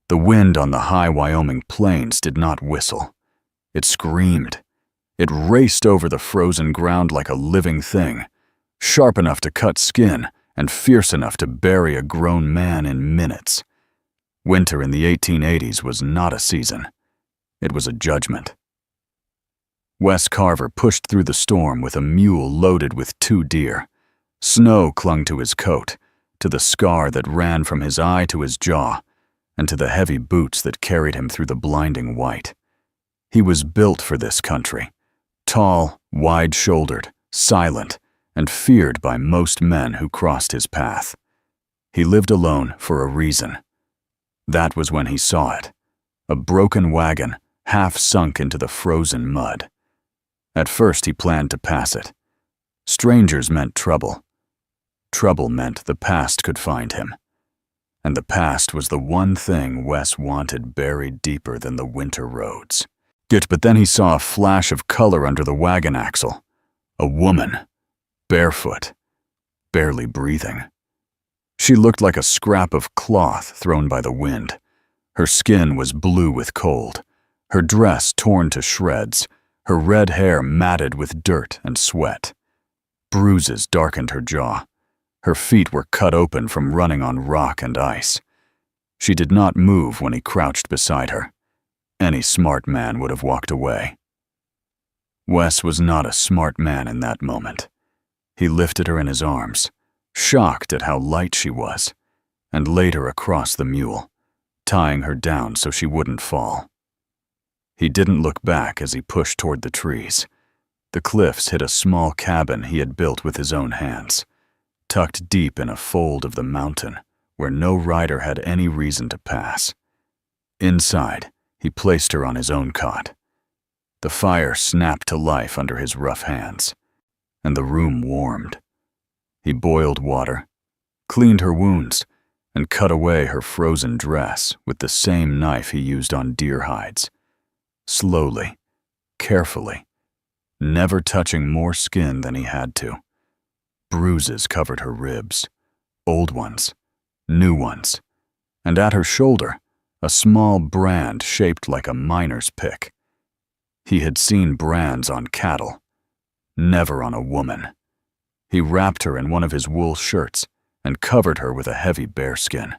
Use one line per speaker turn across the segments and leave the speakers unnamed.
The wind on the high Wyoming plains did not whistle. It screamed. It raced over the frozen ground like a living thing, sharp enough to cut skin and fierce enough to bury a grown man in minutes. Winter in the 1880s was not a season. It was a judgment. Wes Carver pushed through the storm with a mule loaded with 2 deer. Snow clung to his coat, to the scar that ran from his eye to his jaw, and to the heavy boots that carried him through the blinding white. He was built for this country, tall, wide-shouldered, silent, and feared by most men who crossed his path. He lived alone for a reason. That was when he saw it, a broken wagon half sunk into the frozen mud. At first he planned to pass it. Strangers meant trouble. Trouble meant the past could find him. And the past was the one thing Wes wanted buried deeper than the winter roads. But then he saw a flash of color under the wagon axle. A woman, barefoot, barely breathing. She looked like a scrap of cloth thrown by the wind. Her skin was blue with cold, her dress torn to shreds, her red hair matted with dirt and sweat. Bruises darkened her jaw. Her feet were cut open from running on rock and ice. She did not move when he crouched beside her. Any smart man would have walked away. Wes was not a smart man in that moment. He lifted her in his arms, shocked at how light she was, and laid her across the mule, tying her down so she wouldn't fall. He didn't look back as he pushed toward the trees. The cliffs hid a small cabin he had built with his own hands, tucked deep in a fold of the mountain where no rider had any reason to pass. Inside, he placed her on his own cot. The fire snapped to life under his rough hands, and the room warmed. He boiled water, cleaned her wounds, and cut away her frozen dress with the same knife he used on deer hides. Slowly, carefully, never touching more skin than he had to. Bruises covered her ribs, old ones, new ones, and at her shoulder, a small brand shaped like a miner's pick. He had seen brands on cattle, never on a woman. He wrapped her in one of his wool shirts and covered her with a heavy bearskin.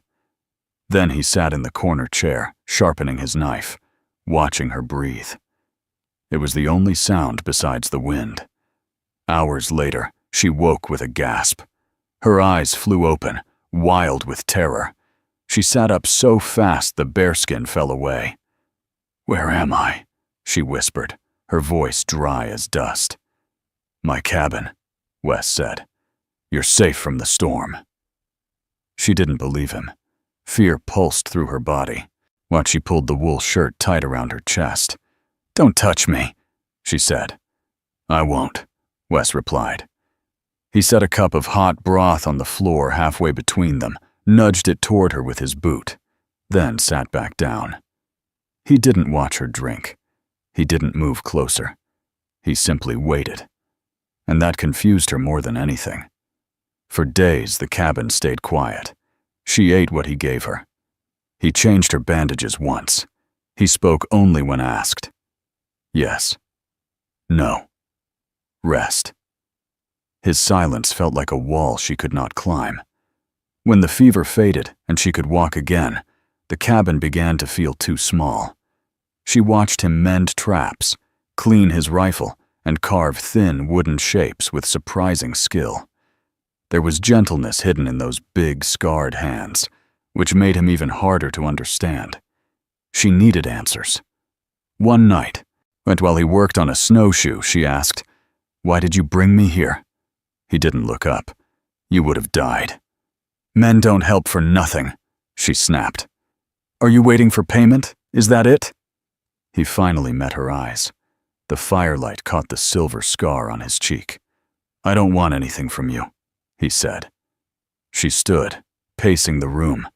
Then he sat in the corner chair, sharpening his knife, watching her breathe. It was the only sound besides the wind. Hours later, she woke with a gasp. Her eyes flew open, wild with terror. She sat up so fast the bearskin fell away. "Where am I?" she whispered, her voice dry as dust. "My cabin," Wes said. "You're safe from the storm." She didn't believe him. Fear pulsed through her body, while she pulled the wool shirt tight around her chest. "Don't touch me," she said. "I won't," Wes replied. He set a cup of hot broth on the floor halfway between them, nudged it toward her with his boot, then sat back down. He didn't watch her drink. He didn't move closer. He simply waited. And that confused her more than anything. For days, the cabin stayed quiet. She ate what he gave her. He changed her bandages once. He spoke only when asked. Yes. No. Rest. His silence felt like a wall she could not climb. When the fever faded and she could walk again, the cabin began to feel too small. She watched him mend traps, clean his rifle, and carve thin wooden shapes with surprising skill. There was gentleness hidden in those big, scarred hands, which made him even harder to understand. She needed answers. One night, while he worked on a snowshoe, she asked, "Why did you bring me here?" He didn't look up. "You would have died." "Men don't help for nothing," she snapped. "Are you waiting for payment? Is that it?" He finally met her eyes. The firelight caught the silver scar on his cheek. "I don't want anything from you," he said. She stood, pacing the room,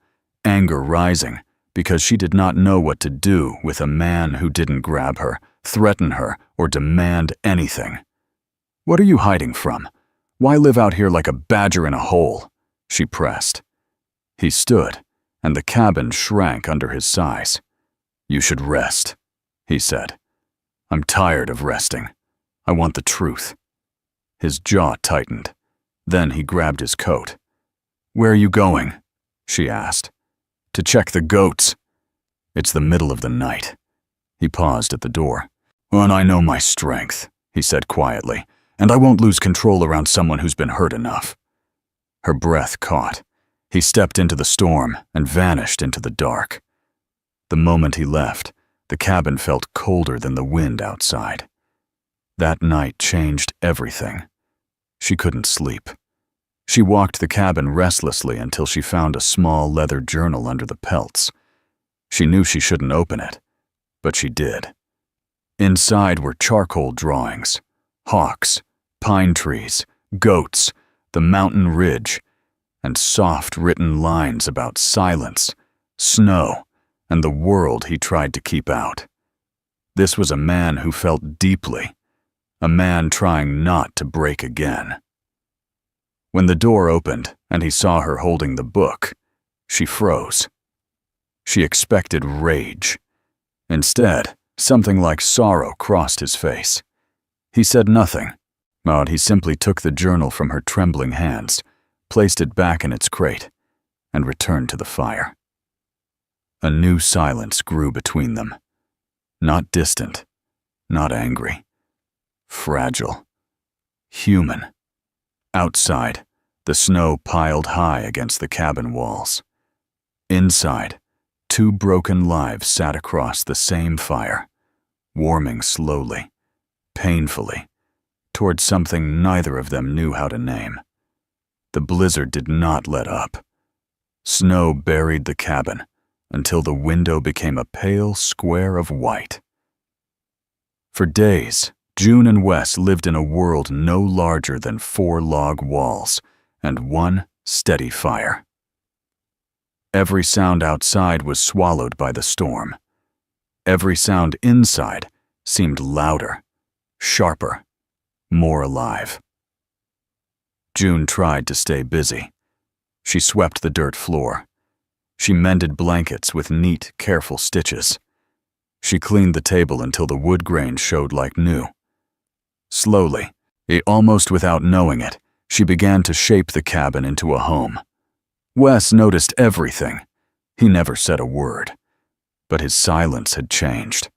anger rising, because she did not know what to do with a man who didn't grab her, threaten her, or demand anything. "What are you hiding from? Why live out here like a badger in a hole?" she pressed. He stood, and the cabin shrank under his size. "You should rest," he said. "I'm tired of resting. I want the truth." His jaw tightened. Then he grabbed his coat. "Where are you going?" she asked. "To check the goats." "It's the middle of the night." He paused at the door. "And I know my strength," he said quietly, "and I won't lose control around someone who's been hurt enough." Her breath caught. He stepped into the storm and vanished into the dark. The moment he left, the cabin felt colder than the wind outside. That night changed everything. She couldn't sleep. She walked the cabin restlessly until she found a small leather journal under the pelts. She knew she shouldn't open it, but she did. Inside were charcoal drawings, hawks, pine trees, goats, the mountain ridge, and soft written lines about silence, snow, and the world he tried to keep out. This was a man who felt deeply, a man trying not to break again. When the door opened and he saw her holding the book, she froze. She expected rage. Instead, something like sorrow crossed his face. He said nothing, but he simply took the journal from her trembling hands, placed it back in its crate, and returned to the fire. A new silence grew between them. Not distant, not angry. Fragile. Human. Outside, the snow piled high against the cabin walls. Inside, two broken lives sat across the same fire, warming slowly, painfully, toward something neither of them knew how to name. The blizzard did not let up. Snow buried the cabin until the window became a pale square of white. For days, June and Wes lived in a world no larger than 4 log walls and one steady fire. Every sound outside was swallowed by the storm. Every sound inside seemed louder, sharper, more alive. June tried to stay busy. She swept the dirt floor. She mended blankets with neat, careful stitches. She cleaned the table until the wood grain showed like new. Slowly, almost without knowing it, she began to shape the cabin into a home. Wes noticed everything. He never said a word. But his silence had changed.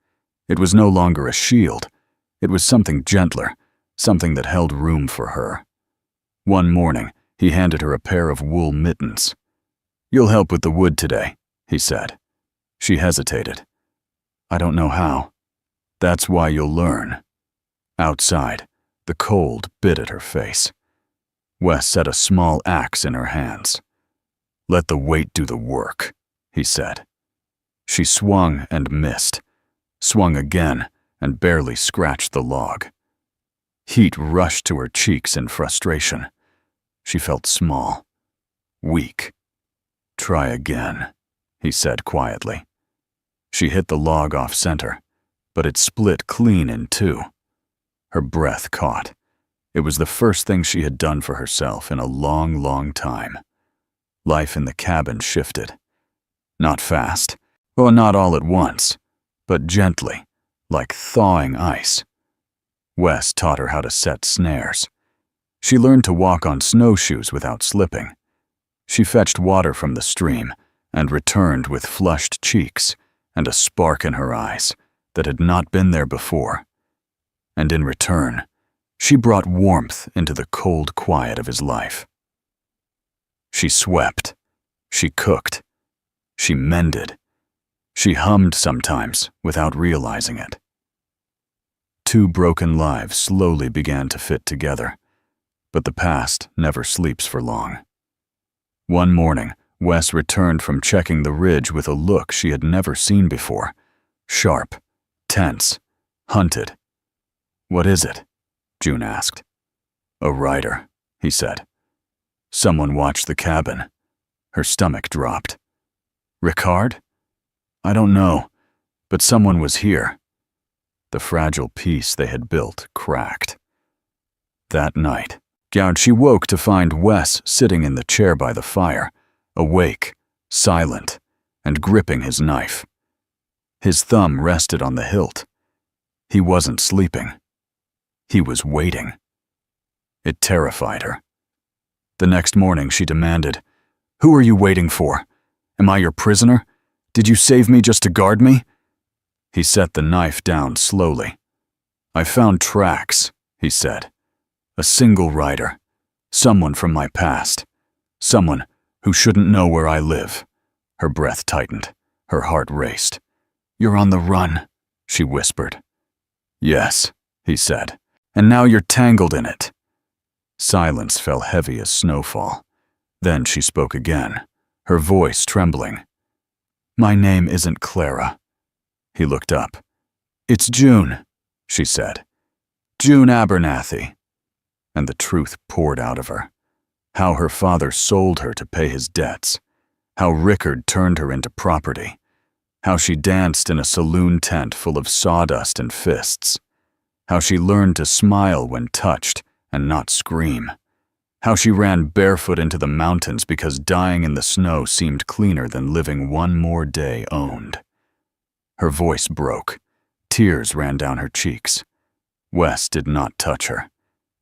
It was no longer a shield. It was something gentler, something that held room for her. One morning, he handed her a pair of wool mittens. "You'll help with the wood today," he said. She hesitated. "I don't know how." "That's why you'll learn." Outside, the cold bit at her face. Wes set a small axe in her hands. "Let the weight do the work," he said. She swung and missed, swung again and barely scratched the log. Heat rushed to her cheeks in frustration. She felt small, weak. "Try again," he said quietly. She hit the log off center, but it split clean in two. Her breath caught. It was the first thing she had done for herself in a long, long time. Life in the cabin shifted. Not fast, or not all at once, but gently, like thawing ice. Wes taught her how to set snares. She learned to walk on snowshoes without slipping. She fetched water from the stream and returned with flushed cheeks and a spark in her eyes that had not been there before. And in return, she brought warmth into the cold quiet of his life. She swept. She cooked. She mended. She hummed sometimes without realizing it. 2 broken lives slowly began to fit together, but the past never sleeps for long. One morning, Wes returned from checking the ridge with a look she had never seen before. Sharp, tense, hunted. "What is it?" June asked. "A rider," he said. "Someone watched the cabin." Her stomach dropped. "Ricard? I don't know, but someone was here." The fragile peace they had built cracked. That night, she woke to find Wes sitting in the chair by the fire, awake, silent, and gripping his knife. His thumb rested on the hilt. He wasn't sleeping. He was waiting. It terrified her. The next morning she demanded, "Who are you waiting for? Am I your prisoner? Did you save me just to guard me?" He set the knife down slowly. "I found tracks," he said. "A single rider. Someone from my past. Someone who shouldn't know where I live." Her breath tightened. Her heart raced. "You're on the run," she whispered. "Yes," he said. "And now you're tangled in it." Silence fell heavy as snowfall. Then she spoke again, her voice trembling. "My name isn't Clara." He looked up. "It's June," she said. "June Abernathy." And the truth poured out of her. How her father sold her to pay his debts. How Rickard turned her into property. How she danced in a saloon tent full of sawdust and fists. How she learned to smile when touched and not scream. How she ran barefoot into the mountains because dying in the snow seemed cleaner than living one more day owned. Her voice broke. Tears ran down her cheeks. Wes did not touch her.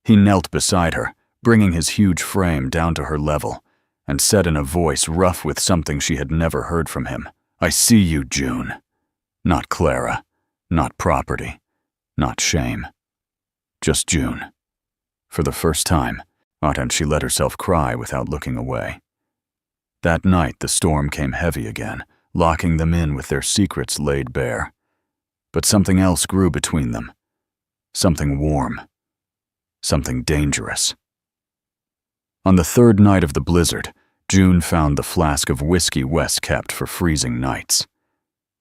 He knelt beside her, bringing his huge frame down to her level, and said in a voice rough with something she had never heard from him, "I see you, June. Not Clara, not property, not shame. Just June." For the first time, and she let herself cry without looking away. That night the storm came heavy again, locking them in with their secrets laid bare. But something else grew between them. Something warm. Something dangerous. On the third night of the blizzard, June found the flask of whiskey Wes kept for freezing nights.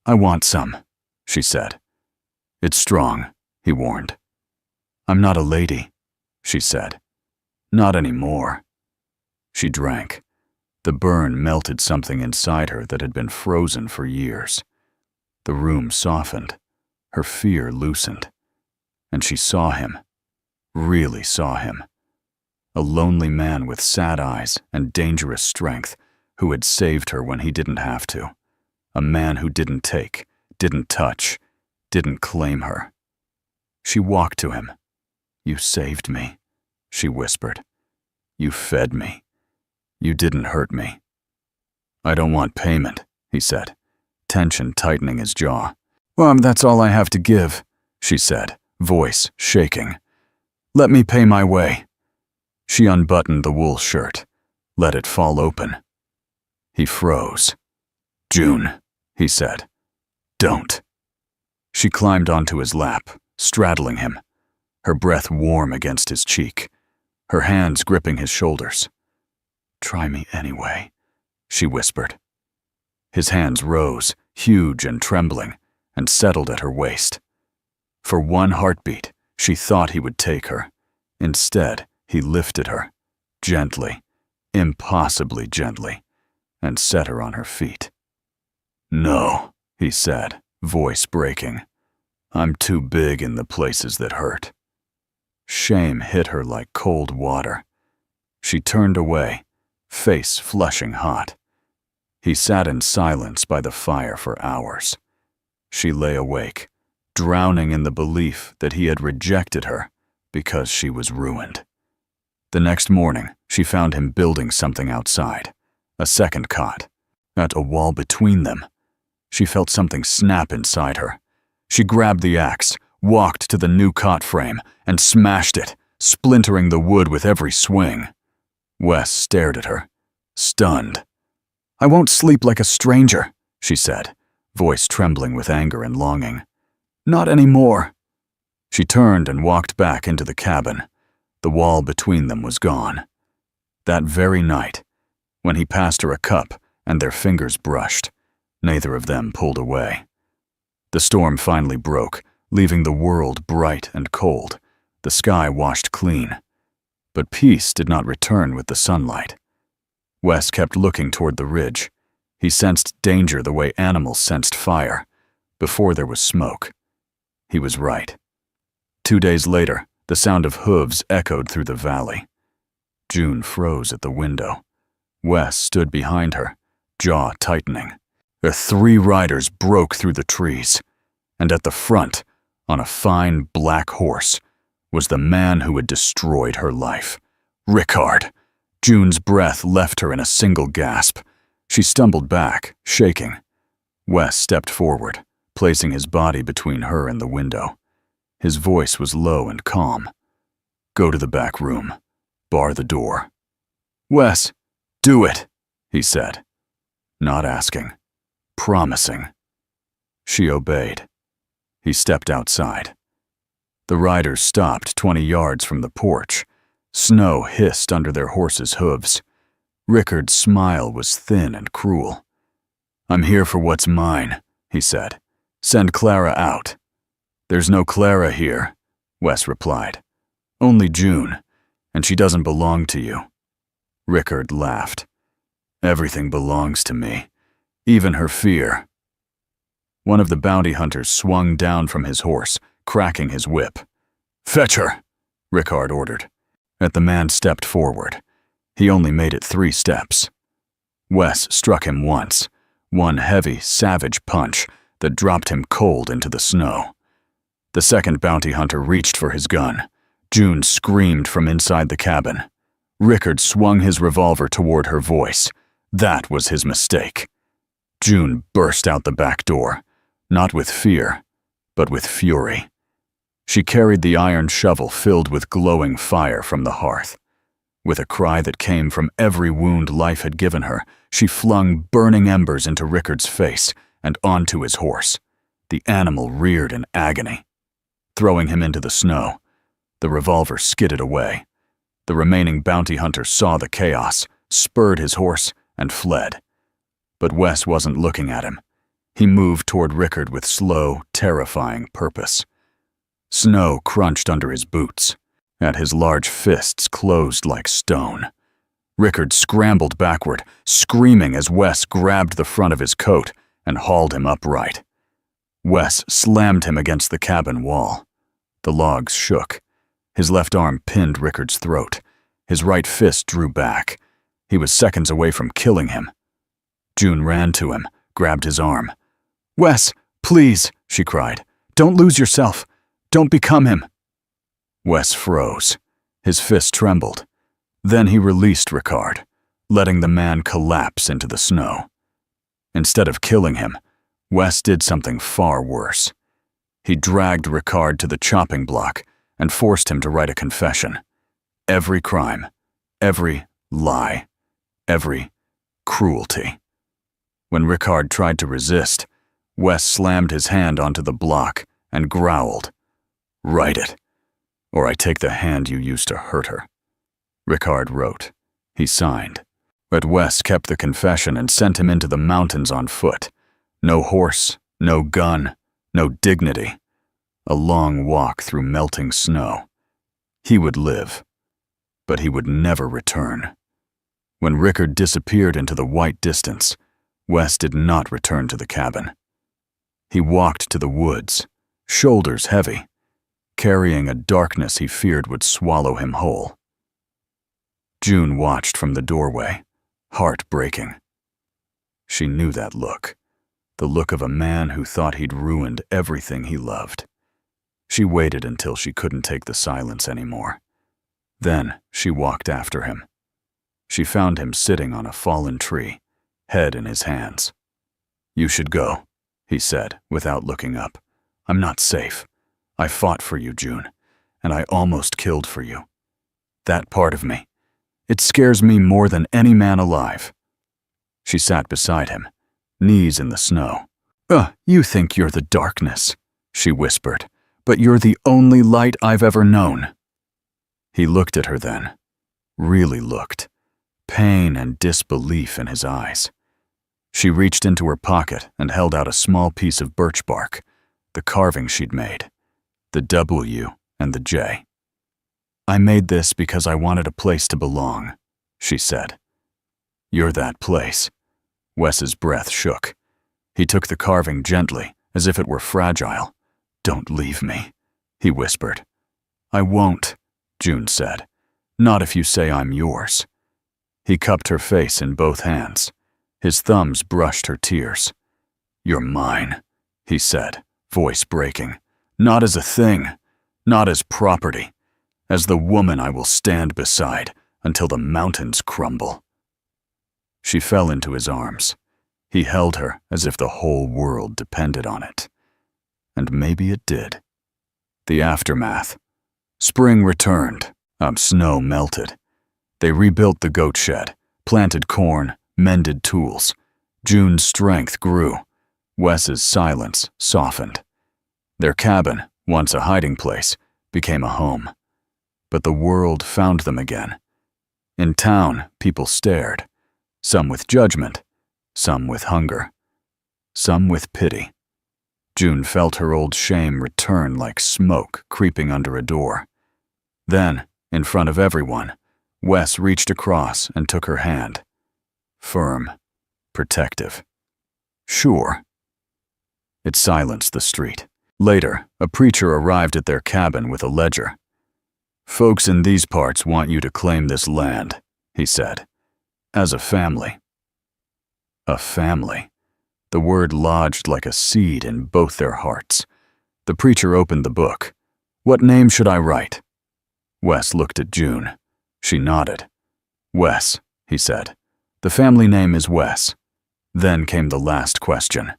"I want some," she said. "It's strong," he warned. "I'm not a lady," she said. "Not anymore." She drank. The burn melted something inside her that had been frozen for years. The room softened. Her fear loosened. And she saw him. Really saw him. A lonely man with sad eyes and dangerous strength who had saved her when he didn't have to. A man who didn't take, didn't touch, didn't claim her. She walked to him. "You saved me," she whispered. "You fed me. You didn't hurt me." "I don't want payment," he said, tension tightening his jaw. "Well, that's all I have to give," she said, voice shaking. "Let me pay my way." She unbuttoned the wool shirt, let it fall open. He froze. "June," he said. "Don't." She climbed onto his lap, straddling him, her breath warm against his cheek, her hands gripping his shoulders. "Try me anyway," she whispered. His hands rose, huge and trembling, and settled at her waist. For one heartbeat, she thought he would take her. Instead, he lifted her, gently, impossibly gently, and set her on her feet. "No," he said, voice breaking. "I'm too big in the places that hurt." Shame hit her like cold water. She turned away, face flushing hot. He sat in silence by the fire for hours. She lay awake, drowning in the belief that he had rejected her because she was ruined. The next morning, she found him building something outside, a second cot. At a wall between them, she felt something snap inside her. She grabbed the axe, walked to the new cot frame, and smashed it, splintering the wood with every swing. Wes stared at her, stunned. "I won't sleep like a stranger," she said, voice trembling with anger and longing. "Not anymore." She turned and walked back into the cabin. The wall between them was gone. That very night, when he passed her a cup and their fingers brushed, neither of them pulled away. The storm finally broke, leaving the world bright and cold, the sky washed clean. But peace did not return with the sunlight. Wes kept looking toward the ridge. He sensed danger the way animals sensed fire, before there was smoke. He was right. 2 days later, the sound of hooves echoed through the valley. June froze at the window. Wes stood behind her, jaw tightening. The 3 riders broke through the trees, and at the front, on a fine black horse, was the man who had destroyed her life. Rickard! June's breath left her in a single gasp. She stumbled back, shaking. Wes stepped forward, placing his body between her and the window. His voice was low and calm. "Go to the back room. Bar the door." "Wes, do it," he said. Not asking. Promising. She obeyed. He stepped outside. The riders stopped 20 yards from the porch. Snow hissed under their horses' hooves. Rickard's smile was thin and cruel. "I'm here for what's mine," he said. "Send Clara out." "There's no Clara here," Wes replied. "Only June, and she doesn't belong to you." Rickard laughed. "Everything belongs to me, even her fear." One of the bounty hunters swung down from his horse, cracking his whip. "Fetch her," Rickard ordered. The man stepped forward. He only made it 3 steps. Wes struck him once, one heavy, savage punch that dropped him cold into the snow. The second bounty hunter reached for his gun. June screamed from inside the cabin. Rickard swung his revolver toward her voice. That was his mistake. June burst out the back door, not with fear, but with fury. She carried the iron shovel filled with glowing fire from the hearth. With a cry that came from every wound life had given her, she flung burning embers into Rickard's face and onto his horse. The animal reared in agony. Throwing him into the snow, the revolver skidded away. The remaining bounty hunter saw the chaos, spurred his horse, and fled. But Wes wasn't looking at him. He moved toward Rickard with slow, terrifying purpose. Snow crunched under his boots, and his large fists closed like stone. Rickard scrambled backward, screaming as Wes grabbed the front of his coat and hauled him upright. Wes slammed him against the cabin wall. The logs shook. His left arm pinned Rickard's throat. His right fist drew back. He was seconds away from killing him. June ran to him, grabbed his arm. "Wes, please," she cried. "Don't lose yourself. Don't become him." Wes froze. His fist trembled. Then he released Rickard, letting the man collapse into the snow. Instead of killing him, Wes did something far worse. He dragged Rickard to the chopping block and forced him to write a confession. Every crime, every lie, every cruelty. When Rickard tried to resist, Wes slammed his hand onto the block and growled, "Write it, or I take the hand you used to hurt her." Rickard wrote. He signed. But Wes kept the confession and sent him into the mountains on foot. No horse, no gun, no dignity. A long walk through melting snow. He would live, but he would never return. When Rickard disappeared into the white distance, Wes did not return to the cabin. He walked to the woods, shoulders heavy, carrying a darkness he feared would swallow him whole. June watched from the doorway, heart breaking. She knew that look, the look of a man who thought he'd ruined everything he loved. She waited until she couldn't take the silence anymore. Then she walked after him. She found him sitting on a fallen tree, head in his hands. "You should go," he said, without looking up. "I'm not safe. I fought for you, June, and I almost killed for you. That part of me, it scares me more than any man alive." She sat beside him, knees in the snow. You think you're the darkness," she whispered, "but you're the only light I've ever known." He looked at her then, really looked, pain and disbelief in his eyes. She reached into her pocket and held out a small piece of birch bark, the carving she'd made, the W and the J. "I made this because I wanted a place to belong," she said. "You're that place." Wes's breath shook. He took the carving gently, as if it were fragile. "Don't leave me," he whispered. "I won't," June said. "Not if you say I'm yours." He cupped her face in both hands. His thumbs brushed her tears. "You're mine," he said, voice breaking. "Not as a thing, not as property, as the woman I will stand beside until the mountains crumble." She fell into his arms. He held her as if the whole world depended on it. And maybe it did. The aftermath. Spring returned. Snow melted. They rebuilt the goat shed, planted corn, mended tools. June's strength grew. Wes's silence softened. Their cabin, once a hiding place, became a home. But the world found them again. In town, people stared, some with judgment, some with hunger, some with pity. June felt her old shame return like smoke creeping under a door. Then, in front of everyone, Wes reached across and took her hand. Firm, protective. Sure. It silenced the street. Later, a preacher arrived at their cabin with a ledger. "Folks in these parts want you to claim this land," he said. "As a family." A family. The word lodged like a seed in both their hearts. The preacher opened the book. "What name should I write?" Wes looked at June. She nodded. "Wes," he said. "The family name is Wes." Then came the last question.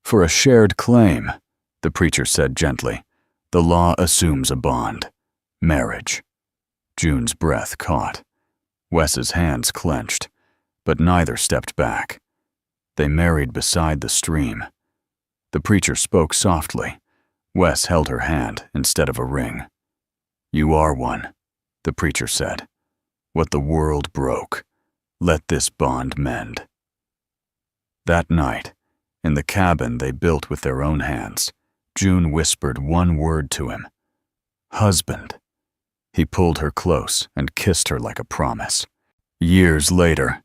"For a shared claim," the preacher said gently, "the law assumes a bond. Marriage." June's breath caught. Wes's hands clenched, but neither stepped back. They married beside the stream. The preacher spoke softly. Wes held her hand instead of a ring. "You are one," the preacher said. "What the world broke, let this bond mend." That night, in the cabin they built with their own hands, June whispered one word to him. "Husband." He pulled her close and kissed her like a promise. Years later,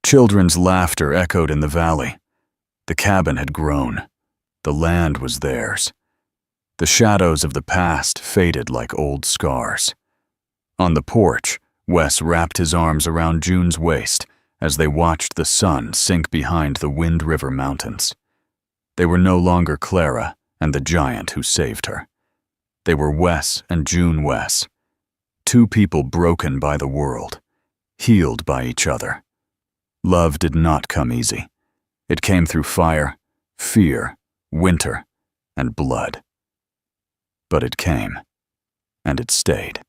children's laughter echoed in the valley. The cabin had grown. The land was theirs. The shadows of the past faded like old scars. On the porch, Wes wrapped his arms around June's waist as they watched the sun sink behind the Wind River Mountains. They were no longer Clara and the giant who saved her. They were Wes and June Wes, two people broken by the world, healed by each other. Love did not come easy. It came through fire, fear, winter, and blood. But it came, and it stayed.